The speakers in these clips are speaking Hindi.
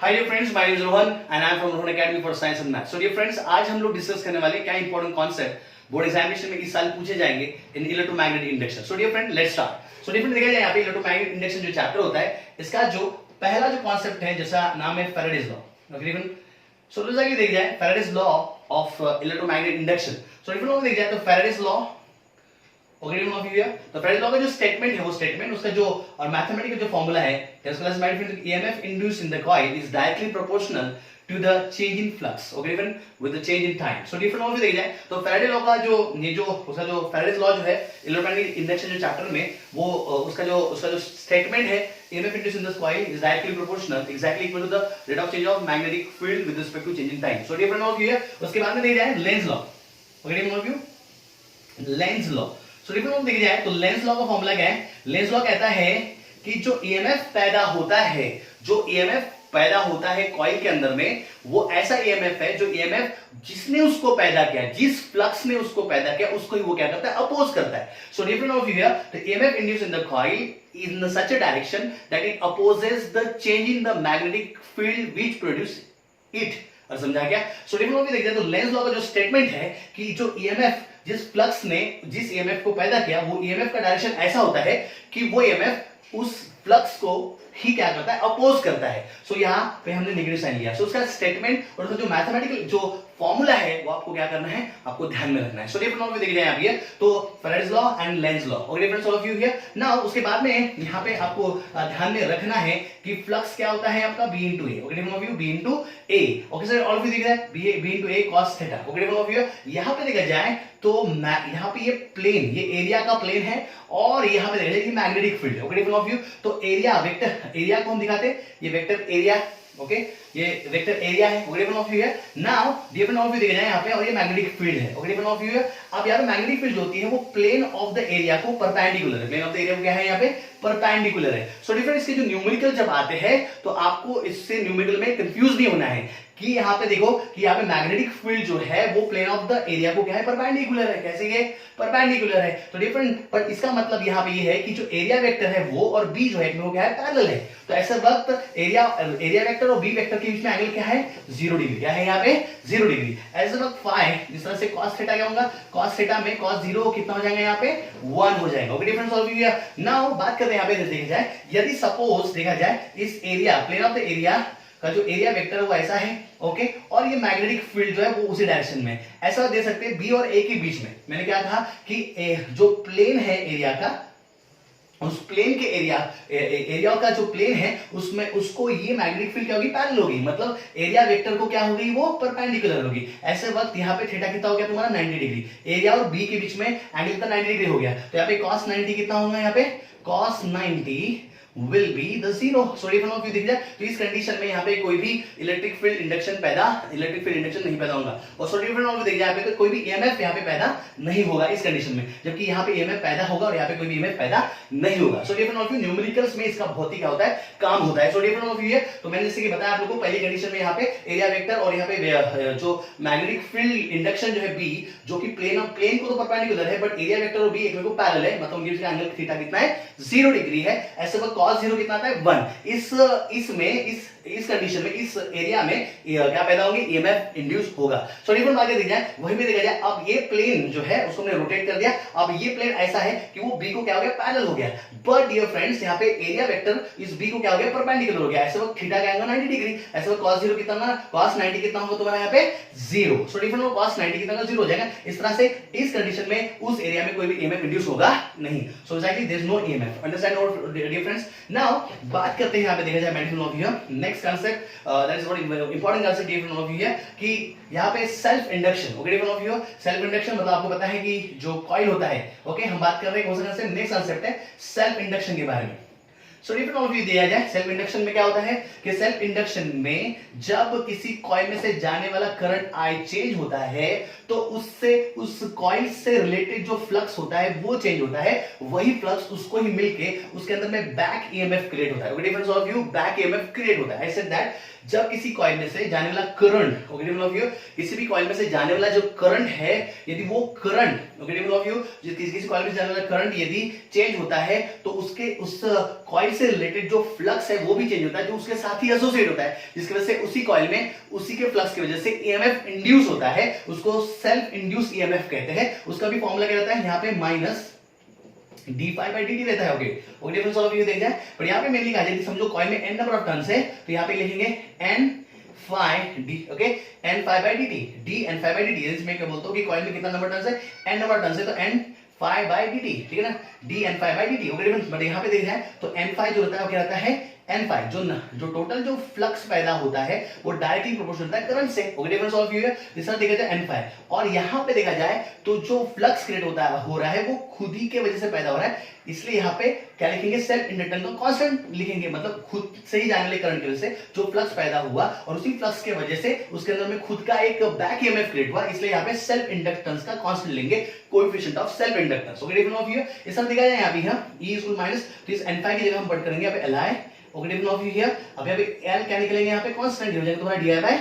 Hi dear friends, my name is Rohan and I am from Rohan academy for science and math. So dear friends, आज हम लोग डिस्कस करने वाले क्या इंपॉर्टेंट कॉन्सेप्ट बोर्ड एग्जामिनेशन में इस साल पूछे जाएंगे in electromagnetic induction. So dear friend, let's start. So dear friend, देखा जाए यहाँ पे इलेक्ट्रोमैग्नेटिक इंडक्शन जो चैप्टर होता है, इसका जो पहला जो कॉन्सेप्ट है, जैसा नाम है फैराडेज लॉ। तकरीबन सो जैसा कि देख जाए Faraday's law of electromagnetic induction. So different देख जाए तो फैराडेज लॉ तो फैराडेज लॉ का जो स्टेटमेंट है, वो स्टेटमेंट उसका जो और मैथमेटिकल जो फॉर्मूला है, EMF induced in the coil is directly proportional to the change in flux, okay, even with the change in time. So different of देखा जाए तो फैराडे लॉ का जो ये जो उसका जो फैराडेज लॉ जो है इलेक्ट्रोमैग्नेटिक इंडक्शन जो चैप्टर में, वो उसका जो स्टेटमेंट है, EMF induced in the coil is directly proportional, exactly equal to the rate of change of magnetic field with respect to change in time. So different of है। उसके बाद में देखा जाए Lenz law, okay, different of Lenz law. So different देखा जाए तो लेंज लॉ का फॉर्मूला क्या है? लेंज लॉ कहता है कि जो ईएमएफ पैदा होता है, जो ईएमएफ पैदा होता है कॉइल के अंदर में, वो ऐसा ईएमएफ है जो ईएमएफ जिसने उसको पैदा किया, जिस फ्लक्स ने उसको पैदा किया, उसको ही वो क्या करता है? अपोज करता है। सो different of here the EMF induced in the coil in such a direction that it opposes the change in the magnetic field which produce it। और समझा क्या? सो डिफरेंट ऑफ देखते हैं तो लेंज लॉ का जो स्टेटमेंट है कि जो ईएमएफ जिस फ्लक्स ने जिस ईएमएफ को पैदा किया, वो ईएमएफ का डायरेक्शन ऐसा होता है कि वो ईएमएफ उस फ्लक्स को ही क्या करता है? अपोज करता है। सो यहाँ पे हमने नेगेटिव साइन लिया। सो उसका स्टेटमेंट और उसका जो मैथमेटिकल जो फॉर्मूला है, वो आपको क्या करना है? आपको ध्यान में रखना है। सो डिफरेंट ऑफ देखिए यहाँ पे तो Faraday's law and Lenz law, okay, difference of view here. Now उसके बाद में यहाँ पे आपको ध्यान में रखना है कि फ्लक्स क्या होता है आपका? B into A, okay, different of view B into A, okay sir. All of you दिख रहा है B into A cos theta, okay, different of view. यहाँ पे देखा जाए तो यहाँ पे ये प्लेन, ये एरिया का प्लेन है और यहाँ पे देखा जाए ये मैग्नेटिक फील्ड है, ओके, डिफरेंट ऑफ व्यू। तो एरिया वेक्टर एरिया को हम दिखाते हैं, ये वेक्टर एरिया, ओके, ये वेक्टर एरिया है, ओके, डिफरेंट ऑफ व्यू है। नाउ डिफरेंट ऑफ व्यू देखा जाए यहाँ पे, और ये मैग्नेटिक फील्ड है, ओके, डिफरेंट ऑफ व्यू है। अब यहाँ पे मैग्नेटिक फील्ड जो होती है वो प्लेन ऑफ द एरिया को परपेंडिकुलर है। प्लेन ऑफ द एरिया क्या है? यहाँ पे परपेंडिकुलर है। सो डिफरेंट इसके जो न्यूमेरिकल जब आते हैं तो आपको इससे न्यूमेरिकल में कंफ्यूज नहीं होना है कि यहाँ पे देखो कि यहाँ पे मैग्नेटिक फील्ड जो है वो प्लेन ऑफ द एरिया को क्या है? परपेंडिकुलर है। कैसे? ये परपेंडिकुलर है। तो डिफरेंट, बट इसका मतलब यहाँ पे ये है कि जो एरिया वेक्टर है वो और बी जो है वो क्या है? पैरेलल है। तो ऐसे वक्त एरिया वेक्टर और बी वेक्टर के बीच में एंगल क्या है? 0 डिग्री। क्या है यहाँ पे? 0 डिग्री। ऐसे वक्त फाई जिस तरह से cos थीटा क्या होगा? cos थीटा में cos 0 कितना हो जाएगा? यहाँ पे 1 हो जाएगा, okay, difference of view. Now बात करते हैं यहाँ पे देखा जाए, यदि सपोज देखा जाए इस area plane of the area का जो एरिया वेक्टर है वो ऐसा है, ओके, और ये मैग्नेटिक फील्ड जो है वो उसी डायरेक्शन में, ऐसा दे सकते हैं बी और ए के बीच में। मैंने क्या कहा कि जो प्लेन है एरिया का, उस प्लेन के एरिया का जो प्लेन है उसमें उसको ये मैग्नेटिक फील्ड क्या होगी? पैरेलल होगी। मतलब एरिया वेक्टर को क्या होगी? वो परपेंडिकुलर होगी। ऐसे वक्त यहाँ पे थीटा कितना हो गया तुम्हारा? 90 डिग्री। एरिया और बी के बीच में एंगल कितना? 90 डिग्री हो गया। तो यहाँ पे cos 90 कितना होगा? यहाँ पे cos 90 will be the zero। So different of you दिख जाए तो इस कंडीशन में यहाँ पे कोई भी इलेक्ट्रिक फील्ड इंडक्शन नहीं पैदा होगा। और सो डिफरेंट ऑफ दिख जाए पे कोई भी ईएमएफ यहाँ पे पैदा नहीं होगा इस कंडीशन में, जबकि यहाँ पे ईएमएफ पैदा होगा और यहाँ पे कोई भी ईएमएफ पैदा नहीं होगा। सो डिफरेंट ऑफ यू न्यूमेरिकल्स में इसका बहुत ही क्या होता है? काम होता है। सो डिफरेंट ऑफ यू है। तो मैंने जैसे कि बताया आप लोगों को, पहली कंडीशन में यहाँ पे एरिया वेक्टर और यहाँ पे जो मैग्नेटिक फील्ड इंडक्शन जो है बी, जो कि प्लेन को तो परपेंडिकुलर है, बट एरिया वेक्टर और बी एक को पैरेलल है, मतलब उनके बीच का एंगल थीटा कितना है? 0 डिग्री है। ऐसे वक्त cos 0 कितना आता है? 1। इस कंडीशन में इस एरिया में क्या पैदा होगी? ईएमएफ इंड्यूस होगा। सो डिफरेंट आगे देखा जाए, वही में देखा जाए अब ये प्लेन जो है उसको हमने रोटेट कर दिया। अब ये प्लेन ऐसा है कि वो बी को क्या हो गया? पैरेलल हो गया। बट डियर फ्रेंड्स, यहाँ पे एरिया वेक्टर इस बी को क्या हो गया? परपेंडिकुलर हो गया। ऐसे वक्त थीटा क्या होगा? 90 डिग्री। ऐसे वक्त cos 0 कितना होगा? cos 90 कितना होगा तुम्हारा? यहाँ पे 0। सो डिफरेंट में cos 90 कितना 0 हो जाएगा। इस तरह से इस कंडीशन में उस एरिया में कोई भी ईएमएफ इंड्यूस होगा नहीं। So actually there is no EMF. Understand और डिफरेंस। नाउ बात करते हैं यहाँ पे देखा जाए magnetic of here. Next concept that is what important concept different of here कि यहाँ पे self induction, okay, different of here. Self induction मतलब आपको पता है कि जो कॉइल होता है, ओके, हम बात कर रहे हैं कौन सा कांसेप्ट? नेक्स्ट कांसेप्ट है सेल्फ इंडक्शन के बारे में। सो डिफरेंट ऑफ व्यू दिया जाए सेल्फ इंडक्शन में क्या होता है कि सेल्फ इंडक्शन में जब किसी कॉइल में से जाने वाला करंट आई चेंज होता है तो उससे उस कॉइल से रिलेटेड जो फ्लक्स होता है वो चेंज होता है। वही फ्लक्स उसको ही मिलके उसके अंदर में बैक ईएमएफ क्रिएट होता है। Okay, difference of view, back EMF create होता है। आई सेड दैट जब किसी कॉइल में से जाने वाला current, okay, difference of view, किसी भी कॉइल में से जाने वाला जो करंट है, यदि वो current, okay, difference of view, किसी कॉइल में से जाने वाला करंट यदि चेंज होता है तो उसके उस कॉइल कॉइल से रिलेटेड जो फ्लक्स है वो भी चेंज होता है, जो उसके साथ ही एसोसिएट होता है, जिसकी वजह से उसी कॉइल में उसी के फ्लक्स की वजह से ईएमएफ इंड्यूस होता है, उसको सेल्फ इंड्यूस ईएमएफ कहते हैं। उसका भी फॉर्मूला क्या रहता है यहाँ पे माइनस d∅dt रहता है। Okay okay difference of view देख जाए, पर यहाँ पे मेनली कहा जाए समझो कॉइल में n नंबर ऑफ टर्न्स है, तो यहाँ पे लिखेंगे n phi d, okay n phi by dt, d n phi by dt, इसमें क्या बोलते हो कि कॉइल में कितना नंबर टर्न्स है, n नंबर टर्न्स है, तो n phi by dt, ठीक है ना, d n phi by dt। Okay difference, but यहाँ पे देख जाए तो n phi जो रहता है वो क्या रहता है n phi, जो टोटल जो फ्लक्स पैदा होता है वो डायरेक्टली प्रोपोर्शनल होता है करंट से। ओके डिफरेंस ऑफ व्यू है, दूसरा देखा जाए n phi, और यहाँ पे देखा जाए तो जो फ्लक्स क्रिएट होता है हो रहा है वो खुद ही के वजह से पैदा हो रहा है, इसलिए यहाँ पे क्या लिखेंगे सेल्फ इंडक्टेंस को कांस्टेंट लिखेंगे, मतलब खुद से ही जाने वाले करंट की वजह से जो फ्लक्स पैदा हुआ और उसी फ्लक्स के वजह से उसके अंदर में खुद का एक बैक ईएमएफ क्रिएट हुआ, इसलिए यहाँ पे सेल्फ इंडक्टेंस का कांस्टेंट लेंगे, coefficient of self inductance. Okay difference of view, इस तरह देखा जाए यहाँ पे E इक्वल माइनस, तो इस n phi की जगह हम पुट करेंगे यहाँ पे Li। Okay difference of view here, अब यहाँ पे L क्या निकलेंगे यहाँ पे कांस्टेंट हो जाएगा तुम्हारा di by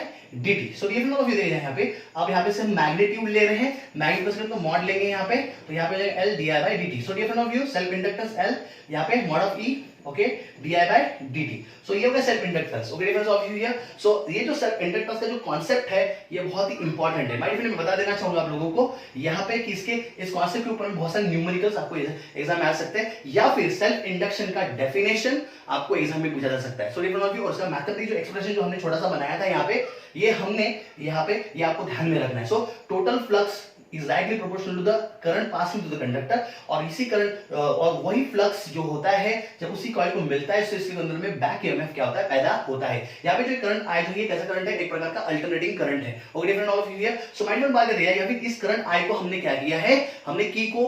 dt। So difference of view देखिए यहाँ पे, अब यहाँ पे से मैग्नीट्यूड ले रहे हैं, मैग्नीट्यूड को मॉड लेंगे यहाँ पे, तो यहाँ पे हो जाएगा L di by dt। So difference of view self inductance L, यहाँ पे mod of E, okay di by dt। So ये हो गया self inductance. Okay difference of view here, so ये जो सेल्फ इंडक्टेंस का जो कांसेप्ट है ये बहुत ही इंपॉर्टेंट है। माय डियर, मैं बता देना चाहूंगा आप लोगों को यहाँ पे कि इसके इस कांसेप्ट के ऊपर में बहुत सारे न्यूमेरिकल्स आपको एग्जाम में आ सकते हैं, या फिर सेल्फ इंडक्शन का डेफिनेशन आपको एग्जाम में पूछा जा सकता है। सो डिफरेंस ऑफ व्यू, और उसका मैथमेटिक जो एक्सप्रेशन जो हमने छोटा सा बनाया था यहाँ पे, ये हमने यहाँ पे ये आपको ध्यान में रखना है। So total flux is directly proportional to the current passing through the conductor, और इसी करंट और वही फ्लक्स जो होता है जब उसी कॉइल को मिलता है, इसके अंदर में बैक ईएमएफ क्या होता है पैदा होता है। यहाँ पे जो करंट आई जो ये कैसा करंट है, एक प्रकार का अल्टरनेटिंग करंट है। Okay different of view, so mind में बात कर रहा है, या फिर इस करंट आई को हमने क्या किया है, हमने की को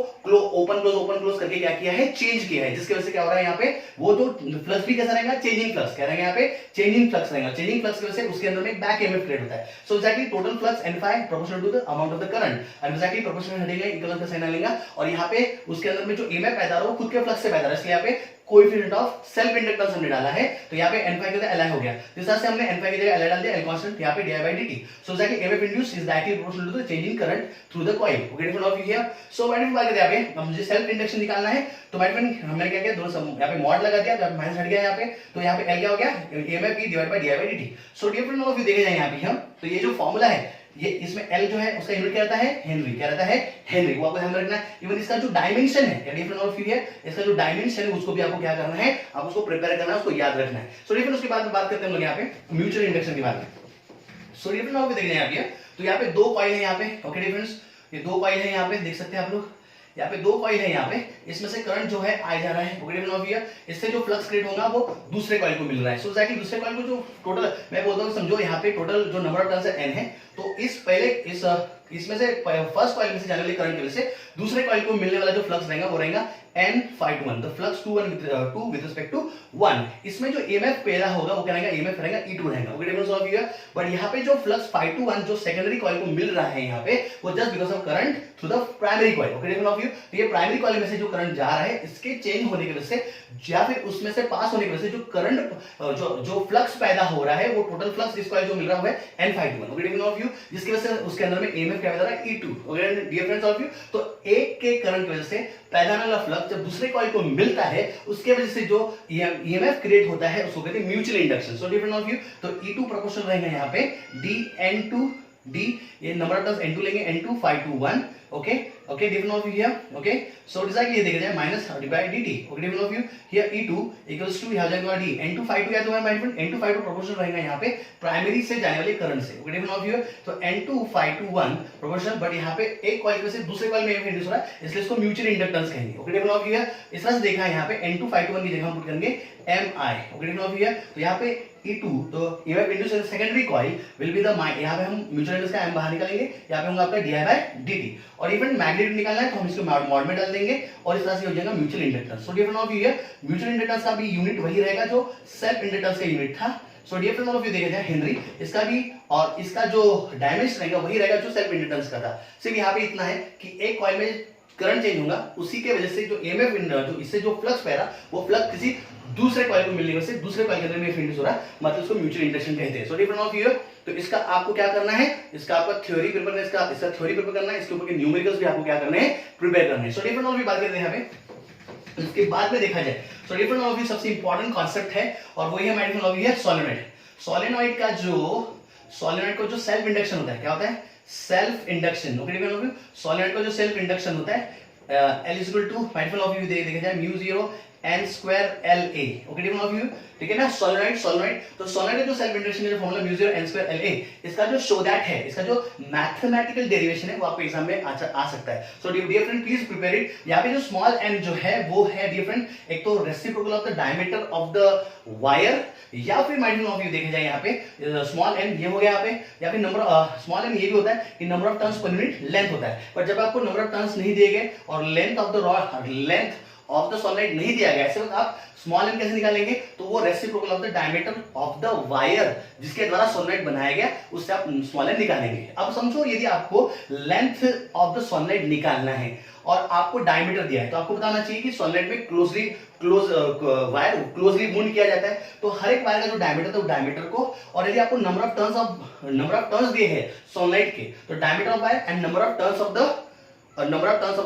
ओपन क्लोज करके क्या किया है, चेंज किया है, जिसकी वजह से क्या हो रहा है यहाँ पे वो जो फ्लक्स भी कैसा रहेगा, चेंजिंग फ्लक्स क्या रहेगा यहाँ पे, चेंजिंग फ्लक्स रहेगा। चेंजिंग फ्लक्स की वजह से उसके अंदर में बैक ईएमएफ क्रिएट होता है। So exactly total flux n phi proportional to the amount of the current, and exactly proportional equal का साइन लेंगे, और यहाँ पे उसके अंदर में जो ईएमएफ पैदा हो रहा है खुद के फ्लक्स से पैदा हो रहा है, इसलिए यहाँ पे कोएफिशिएंट ऑफ सेल्फ इंडक्टेंस हमने डाला है, तो यहाँ पे n phi की जगह Li हो गया, जिस तरह से हमने n phi की जगह Li डाल दिया, L कांस्टेंट, यहाँ पे di by dt। So exactly EMF induce is directly proportional to the changing current through the coil. Okay different of here, so मैंने बात कर दिया यहाँ पे, अब मुझे सेल्फ इंडक्शन निकालना है, तो मैंने हमने क्या किया, दोनों यहाँ पे मॉड लगा दिया, जब माइनस हट गया यहाँ पे, तो यहाँ पे L क्या हो गया, EMF divide by di by dt। So different of view देखे जाए यहाँ पे हम, तो ये जो फार्मूला है, ये इसमें L जो है उसका यूनिट क्या रहता है, हेनरी, क्या रहता है, हेनरी, वो आपको ध्यान रखना है। इवन इसका जो डायमेंशन है, डिफरेंट ऑफ व्यू है, इसका जो डायमेंशन है उसको भी आपको क्या करना है, आप उसको प्रिपेयर करना है, उसको याद रखना है। सो डिफरेंट, उसके बाद में बात करते हैं हम लोग यहाँ पे म्यूचुअल इंडक्शन के बारे में। सो डिफरेंट ऑफ व्यू देखिए यहाँ पे, तो यहाँ पे दो कॉइल है यहाँ पे। ओके डिफरेंस, ये दो कॉइल है यहाँ पे, देख सकते हैं आप लोग, यहाँ पे दो कॉइल है यहाँ पे, इसमें से करंट जो है आ जा रहा है। ओके डिफरेंट ऑफ व्यू, इससे जो फ्लक्स क्रिएट होगा वो दूसरे कॉइल को मिल रहा है। सो एक्जेक्टली दूसरे कॉइल को जो टोटल मैं बोलता हूँ, समझो यहाँ पे टोटल जो नंबर ऑफ टर्न्स है n है, तो इस पहले इसमें से फर्स्ट कॉइल में से जाने वाले करंट की वजह से दूसरे कॉइल को मिलने वाला जो फ्लक्स रहेगा वो रहेगा n phi to 1, the flux 2 with respect to 1। इसमें जो EMF पैदा होगा वो क्या रहेगा, EMF रहेगा E2 रहेगा। Okay difference of view, but यहाँ पे जो फ्लक्स phi to 1 जो सेकेंडरी कॉइल को मिल रहा है यहाँ पे, वो just because of current through the primary coil. Okay difference of view, तो ये प्राइमरी कॉइल में से जो करंट जा रहा है इसके चेंज होने की वजह से, या फिर उसमें से पास होने की वजह से जो करंट जो फ्लक्स पैदा हो रहा है, वो टोटल फ्लक्स इस कॉइल जो मिल रहा है n phi to 1। Okay difference of view, जिसकी वजह से उसके अंदर में EMF क्या पैदा हो रहा है, E2। Okay difference of view, तो एक के करंट की वजह से पैदा होने वाला फ्लक्स जब दूसरे कॉइल को मिलता है, उसके वजह से जो ईएमएफ क्रिएट होता है उसको कहते हैं mutual induction. So different of view, तो E2 प्रोपोर्शनल रहेगा यहाँ पे dN2 d, ये नंबर ऑफ टर्न्स N2 लेंगे, N2 phi to 1। Okay okay different of view here. Okay so design ये देखा जाए minus by dt। Okay different of view here E2 equals to यहां जाएगा d, N2 phi to, या तो हमारा minus N2 phi to proportional रहेगा यहाँ पे प्राइमरी से जाने वाले करंट से। ओके डिफरेंट ऑफ व्यू, तो N2 phi to 1 proportional, but यहाँ पे एक कॉइल में से दूसरे कॉइल में इंड्यूस हो रहा है, इसलिए इसको म्यूचुअल इंडक्टेंस कहेंगे। ओके डिफरेंट ऑफ व्यू, इस तरह से देखा है यहाँ पे N2 phi to 1 की जगह हम पुट करेंगे Mi। Okay different of view, तो यहाँ पे E2, तो EMF induce in secondary coil will be the यहाँ पे हम म्यूचुअल इंडक्टेंस का M बाहर निकालेंगे, यहाँ पे होगा आपका di by dt, और इवन मैग्नीट्यूड निकालना है तो हम इसको मॉड में डाल देंगे, और इस तरह से हो जाएगा mutual inductance. So different of view है, म्यूचुअल इंडक्टेंस का भी यूनिट वही रहेगा जो सेल्फ इंडक्टेंस का यूनिट था। सो डिफरेंट ऑफ व्यू देखा जाए हेनरी, इसका भी और इसका जो डायमेंशन रहेगा वही रहेगा जो सेल्फ इंडक्टेंस का था। सिर्फ यहाँ पे इतना है कि एक कॉइल में करंट चेंज होगा, उसी के वजह से जो EMF जो इससे जो फ्लक्स पैदा, वो फ्लक्स किसी दूसरे कॉइल को मिलने की वजह से दूसरे कॉइल के अंदर में इंड्यूस हो रहा है, मतलब उसको म्यूचुअल इंडक्शन कहते हैं। सो डिफरेंट ऑफ व्यू, तो इसका आपको क्या करना है, इसका आपका थ्योरी प्रिपेयर करना है, इसका थ्योरी प्रिपेयर करना है, इसके ऊपर के न्यूमेरिकल्स भी आपको क्या करने हैं, प्रिपेयर करने हैं। सो डिफरेंट ऑफ व्यू बात करते हैं यहाँ पे, उसके बाद में देखा जाए सो डिफरेंट ऑफ व्यू सबसे इंपॉर्टेंट कॉन्सेप्ट है और वही है डिफरेंट ऑफ व्यू है सोलेनॉइड। सोलेनॉइड को जो सेल्फ इंडक्शन होता है, क्या होता है? Self induction. Okay different of view solenoid को जो सेल्फ इंडक्शन होता है L is equal to different of view देखा जाए mu 0 n square LA। Okay different of view ठीक है ना। सोलेनॉइड तो सोलेनॉइड का जो सेल्फ इंडक्शन है formula mu 0 n square LA, इसका जो शो दैट है, इसका जो मैथमेटिकल डेरिवेशन है वो आपको एग्जाम में आ सकता है। So dear friend please prepare it. यहाँ पे जो स्मॉल n जो है वो है डियर फ्रेंड एक तो reciprocal of the diameter of the wire, या फिर माइनस ऑफ व्यू देखे जाए यहाँ पे स्मॉल n ये हो गया यहाँ पे, या फिर नंबर स्मॉल n ये भी होता है कि number of turns per unit length होता है। पर जब आपको नंबर ऑफ टर्न्स नहीं दिए गए और लेंथ ऑफ द सोलेनॉइड नहीं दिया गया, ऐसे वक्त आप स्मॉल n कैसे निकालेंगे? तो वो reciprocal of the diameter of the wire जिसके द्वारा सोलेनॉइड बनाया गया उससे आप स्मॉल n निकालेंगे। अब समझो यदि आपको लेंथ ऑफ द सोलेनॉइड निकालना है और आपको डायमीटर दिया है तो आपको बताना चाहिए कि सोलेनॉइड में वायर क्लोजली वुंड किया जाता है। तो हर एक वायर का जो डायमीटर था वो डायमीटर को, और यदि आपको नंबर ऑफ टर्न्स दिए हैं सोलेनॉइड के तो diameter of wire and number of turns of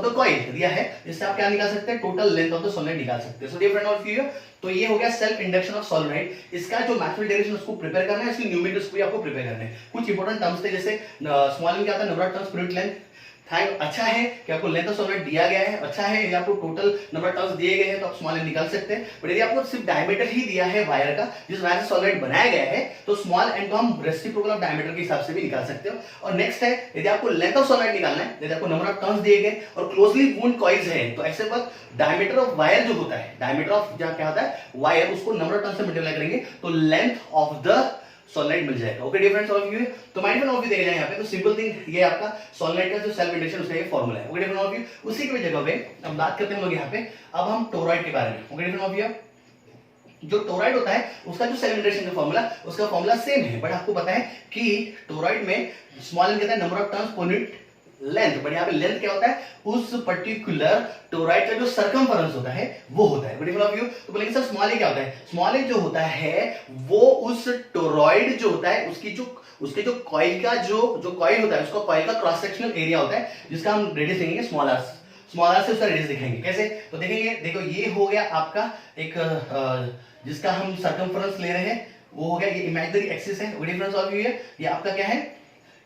the coil दिया है, इससे आप क्या निकाल सकते हैं? Total length of the solenoid निकाल सकते हैं। So dear friend of view तो ये हो गया सेल्फ इंडक्शन ऑफ सोलेनॉइड। इसका जो मैथमेटिकल डेरिवेशन उसको प्रिपेयर करना है, इसकी न्यूमेरिकल्स भी आपको प्रिपेयर करना है। कुछ इंपॉर्टेंट टर्म्स थे जैसे स्मॉल n क्या आता है? Number of turns per unit length. अच्छा है कि आपको लेंथ ऑफ सोलेनॉइड दिया गया है, अच्छा है यदि आपको टोटल नंबर ऑफ टर्न्स दिए गए हैं तो आप स्मॉल n निकाल सकते हैं। बट यदि आपको सिर्फ डायमीटर ही दिया है वायर का जिस वायर से सोलेनॉइड बनाया गया है तो स्मॉल n को हम रेसिप्रोकल ऑफ डायमीटर के हिसाब से भी निकाल सकते हो। और नेक्स्ट है यदि आपको लेंथ ऑफ सोलेनॉइड निकालना है, यदि आपको नंबर ऑफ टर्न्स दिए गए और क्लोजली वुंड कॉइल्स है तो ऐसे वक्त डायमीटर ऑफ वायर जो होता है, डायमीटर ऑफ क्या होता है वायर, उसको नंबर ऑफ टर्न्स से मल्टीप्लाई करेंगे तो लेंथ ऑफ द सोलेनॉइड मिल जाएगा। ओके डिफरेंस ऑफ व्यू तो माइंड ऑफ व्यू देखे जाए यहाँ पे तो सिंपल थिंग ये आपका सोलेनॉइड का जो सेल्फ इंडक्शन उसका ये फॉर्मूला है। ओके डिफरेंस ऑफ व्यू उसी की जगह पे अब बात करते हैं हम लोग यहाँ पे अब हम टोरॉइड के बारे में। ओके डिफरेंस ऑफ व्यू जो टोरॉइड होता है उसका जो सेल्फ इंडक्शन का फॉर्मूला उसका फॉर्मूला सेम है, बट आपको पता है कि टोरॉइड में स्मॉल n कहता है number of turns per unit length, but यहाँ पे लेंथ क्या होता है? उस पर्टिकुलर टोरॉइड का जो सर्कमफरेंस होता है वो होता है। डिफरेंस ऑफ व्यू तो बोलेंगे सर स्मॉल ए क्या होता है? स्मॉल ए जो होता है वो उस टोरॉइड जो होता है उसके जो कॉइल का जो कॉइल होता है उसका कॉइल का क्रॉस सेक्शनल एरिया होता है जिसका हम रेडियस देखेंगे स्मॉल आर से उसका रेडियस दिखाएंगे। कैसे? तो देखेंगे, देखो ये हो गया आपका एक जिसका हम सर्कमफरेंस ले रहे हैं वो हो गया ये इमेजिनरी एक्सिस है। डिफरेंस ऑफ व्यू है ये आपका क्या है?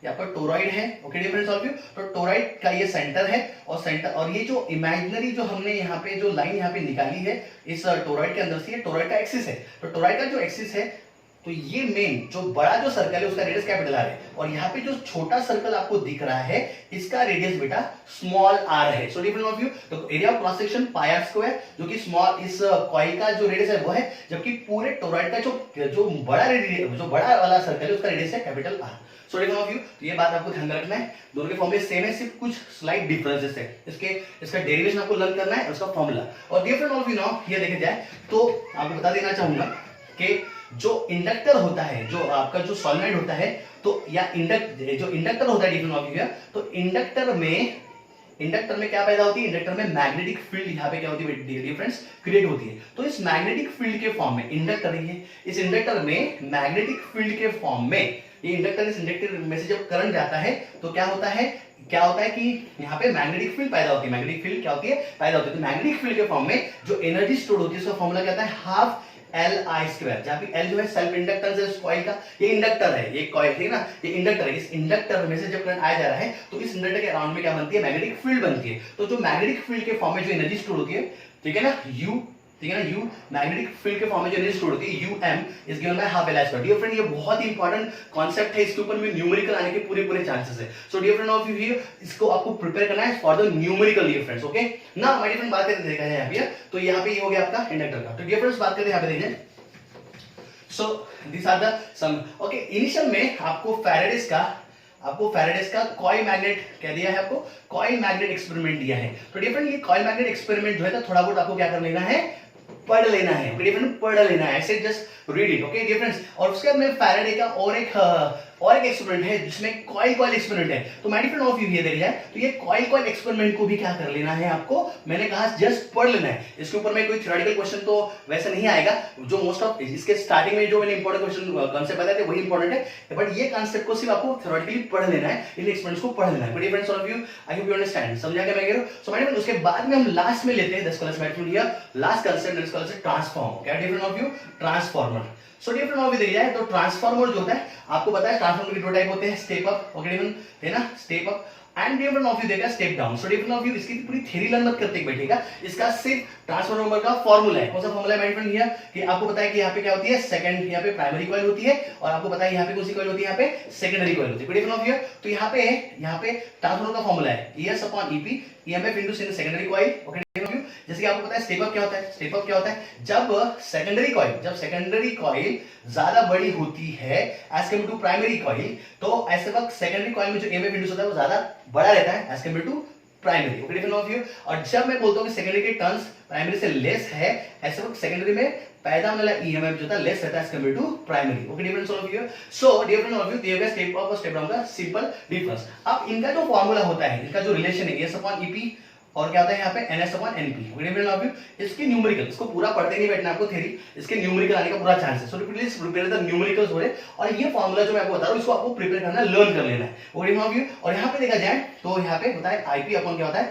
ये आपका टोरॉइड है। ओके डिफरेंस ऑफ व्यू तो टोरॉइड का ये सेंटर है और ये जो इमेजिनरी जो हमने यहाँ पे जो लाइन यहाँ पे निकाली है इस टोरॉइड के अंदर से, ये टोरॉइड का एक्सिस है। तो टोरॉइड का जो एक्सिस है तो ये मेन जो बड़ा जो सर्कल है उसका रेडियस कैपिटल आर है और यहाँ पे जो छोटा सर्कल आपको दिख रहा है इसका रेडियस बेटा स्मॉल आर है। सो डिफरेंस ऑफ व्यू तो area of cross section pi R square जो कि स्मॉल इस कॉइल का जो रेडियस है वो है, जबकि पूरे टोरॉइड का जो बड़ा वाला सर्कल है उसका रेडियस है capital R. So difference of view तो ये बात आपको ध्यान में रखना है, दोनों के फॉर्मूले सेम है, सिर्फ कुछ स्लाइट डिफरेंसेस है। इसका डेरिवेशन आपको लर्न करना है, उसका फॉर्मूला और डिफरेंस ऑफ व्यू नाउ ये देखे जाए तो आपको बता देना चाहूंगा कि जो इंडक्टर होता है, जो आपका जो सोलेनॉइड होता है तो या जो इंडक्टर होता है डिफरेंस ऑफ व्यू तो इंडक्टर में क्या पैदा होती है? इंडक्टर में मैग्नेटिक फील्ड यहाँ पे क्या होती है? डिफरेंस क्रिएट होती है। तो इस मैग्नेटिक फील्ड के फॉर्म में इंडक्टर है, इस इंडक्टर में मैग्नेटिक फील्ड के फॉर्म में ये इस इंडक्टर में से जब करंट जाता है तो क्या होता है कि यहाँ पे मैग्नेटिक फील्ड पैदा होती है। मैग्नेटिक फील्ड क्या होती है? पैदा होती है। तो मैग्नेटिक फील्ड के फॉर्म में जो एनर्जी स्टोर होती है उसका फॉर्मूला क्या होता है? हाफ Li स्क्वायर, जहाँ पे L जो है सेल्फ इंडक्टेंस है इस कॉइल का, ये इंडक्टर है, ये कॉइल है ना, ये इंडक्टर है। इस इंडक्टर में से जब करंट आया जा रहा है तो इस इंडक्टर के अराउंड में क्या बनती है? मैग्नेटिक फील्ड बनती है। तो जो मैग्नेटिक फील्ड के फॉर्म में जो एनर्जी स्टोर होती है, ठीक है ना, U मैग्नेटिक फील्ड के फॉर्म में जो एनर्जी स्टोर होती है UM is given by half Li square. Dear friend ये बहुत ही इंपॉर्टेंट कांसेप्ट है, इसके ऊपर में न्यूमेरिकल आने के पूरे चांसेस है। So dear friend of you here इसको आपको प्रिपेयर करना है for the numerical dear friends. Okay ना माय डियर फ्रेंड बात करते देखा जाए यहाँ पे तो यहाँ पे ये हो गया आपका इंडक्टर का। तो डियर फ्रेंड्स बात करते हैं यहाँ पे देखिए so this are the sum. Okay initial में आपको फेराडेस का कॉइल मैग्नेट कह दिया है, आपको कॉइल मैग्नेट एक्सपेरिमेंट दिया है। तो डिफरेंट ये कॉइल मैग्नेट एक्सपेरिमेंट जो है तो थोड़ा बहुत आपको क्या कर लेना है? पढ़ लेना है। डिफरेंट पढ़ लेना है, ऐसे just read it. Okay difference और उसके बाद में फैराडे का और एक और एक एक्सपेरिमेंट है जिसमें कॉइल कॉइल एक्सपेरिमेंट है। तो माय डियर ऑफ यू ये देखा जाए तो ये कॉइल कॉइल एक्सपेरिमेंट को भी क्या कर लेना है आपको, मैंने कहा जस्ट पढ़ लेना है। इसके ऊपर में कोई थ्योरेटिकल क्वेश्चन तो वैसे नहीं आएगा, जो मोस्ट ऑफ इसके स्टार्टिंग में जो मैंने इंपॉर्टेंट क्वेश्चन कांसेप्ट बताए थे वही इंपॉर्टेंट है, बट ये कांसेप्ट को सिर्फ आपको थ्योरेटिकली पढ़ लेना है, इन एक्सपेरिमेंट्स को पढ़ लेना है। But friends of you I hope you understand, समझा क्या मैं कह रहा हूं। सो माय फ्रेंड उसके बाद में हम लास्ट में लेते हैं 10 क्लास में here last concept is called transform. क्या different of you, transformer. So different of you देखिए जाए तो ट्रांसफॉर्मर जो होता है आपको पता है ट्रांसफॉर्मर के दो टाइप होते हैं, स्टेप अप ओके है ना, step up and different of you देखा step down. So different of you इसकी पूरी थ्योरी लर्न मत करते बैठेगा, इसका सिर्फ ट्रांसफॉर्मर का फार्मूला है। कौन सा फार्मूला है माय फ्रेंड हियर, कि आपको पता है कि यहाँ पे क्या होती है, सेकंड यहाँ पे प्राइमरी कॉइल होती है, और आपको पता है यहाँ पे कौन सी कॉइल होती है, यहाँ पे सेकेंडरी कॉइल होती है। डिफरेंट ऑफ यू तो यहाँ पे ट्रांसफॉर्मर का फार्मूला है ES upon EP EMF into secondary coil okay. जैसे कि आपको पता है स्टेप अप क्या होता है, स्टेप अप क्या होता है, जब सेकेंडरी कॉइल ज्यादा बड़ी होती है as compare to primary coil, तो ऐसे वक्त सेकेंडरी कॉइल में जो EMF इंड्यूस होता है वो ज्यादा बड़ा रहता है as compare to primary okay. Different of you और जब मैं बोलता हूं कि सेकेंडरी के टर्न्स प्राइमरी से लेस है, ऐसे वक्त सेकेंडरी में पैदा होने वाला EMF जो था लेस रहता है as compare to primary okay. Difference of you so different of you दिए गए स्टेप अप और स्टेप डाउन का सिंपल डिफरेंस। अब इनका जो फार्मूला होता है, इनका जो रिलेशन है ES अपॉन EP और क्या होता है यहाँ पे NS upon NP different of you, इसके न्यूमेरिकल, इसको पूरा पढ़ते नहीं बैठना आपको थ्योरी, इसके न्यूमेरिकल आने का पूरा चांस है। So please prepare the numericals हो रहे, और ये फार्मूला जो मैं आपको बता रहा हूँ इसको आपको प्रिपेयर करना, लर्न कर लेना है ओके ऑफ यू। और यहाँ पे देखा जाए तो यहाँ पे होता है IP अपॉन क्या होता है